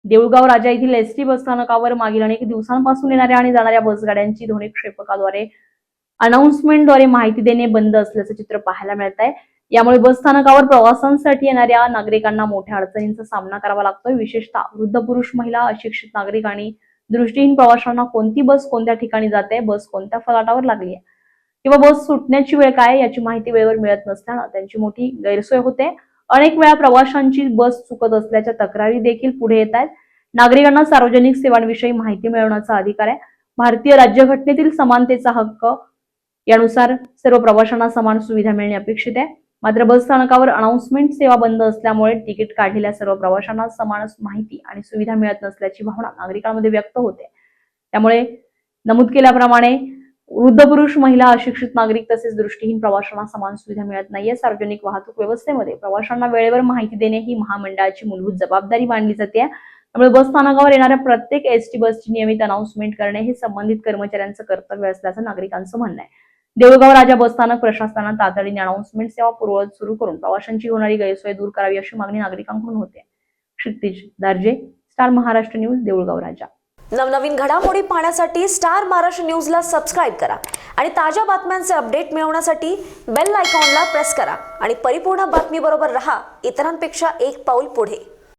देऊळगाव राजा येथील एसटी बसस्थानकावर मागील अनेक दिवसांपासून येणाऱ्या आणि जाणाऱ्या बसगाड्यांची ध्वनिक्षेपकाद्वारे अनाउन्समेंटद्वारे माहिती देणे बंद असल्याचं चित्र पाहायला मिळत आहे। यामुळे बसस्थानकावर प्रवासांसाठी येणाऱ्या नागरिकांना मोठ्या अडचणींचा सामना करावा लागतोय। विशेषतः वृद्ध पुरुष, महिला, अशिक्षित नागरिक आणि दृष्टीहीन प्रवाशांना कोणती बस कोणत्या ठिकाणी जाते, बस कोणत्या फलाटावर लागली आहे किंवा बस सुटण्याची वेळ काय याची माहिती वेळेवर मिळत नसल्यानं त्यांची मोठी गैरसोय होते। अनेक वेळा प्रवाशांची बस चुकत असल्याच्या तक्रारी देखील पुढे येत आहेत। नागरिकांना सार्वजनिक सेवांविषयी माहिती मिळवण्याचा अधिकार आहे। भारतीय राज्यघटनेतील समानतेचा हक्क यानुसार सर्व प्रवाशांना समान सुविधा मिळणे अपेक्षित आहे। मात्र बस स्थानकावर अनाउन्समेंट सेवा बंद असल्यामुळे तिकीट काढलेल्या सर्व प्रवाशांना समान माहिती आणि सुविधा मिळत नसल्याची भावना नागरिकांमध्ये व्यक्त होते। त्यामुळे नमूद केल्याप्रमाणे वृद्ध पुरुष, महिला, अशिक्षित नागरिक तसेच दृष्टीहीन प्रवाशांना समान सुविधा मिळत नाहीये। सार्वजनिक वाहतूक व्यवस्थेमध्ये प्रवाशांना वेळेवर माहिती देणे ही महामंडळाची मूलभूत जबाबदारी मानली जाते। त्यामुळे बस स्थानकावर येणाऱ्या प्रत्येक एसटी बसची नियमित अनाउन्समेंट करणे हे संबंधित कर्मचाऱ्यांचं कर्तव्य असल्याचं नागरिकांचं म्हणणं आहे। देऊळगाव राजा बसस्थानक प्रशासनानं तातडीने अनाउन्समेंट सेवा पूर्ववत सुरू करून प्रवाशांची होणारी गैरसोय दूर करावी अशी मागणी नागरिकांकडून होते। क्षितिज दार्जे, स्टार महाराष्ट्र न्यूज, देऊळगाव राजा। नवनवीन घडामोडी पाहण्यासाठी स्टार महाराष्ट्र न्यूजला सबस्क्राइब करा आणि ताज्या बातम्यांचे अपडेट मिळवण्यासाठी बेल आयकॉनला प्रेस करा आणि परिपूर्ण बातमीबरोबर रहा, इतरांपेक्षा एक पाऊल पुढे।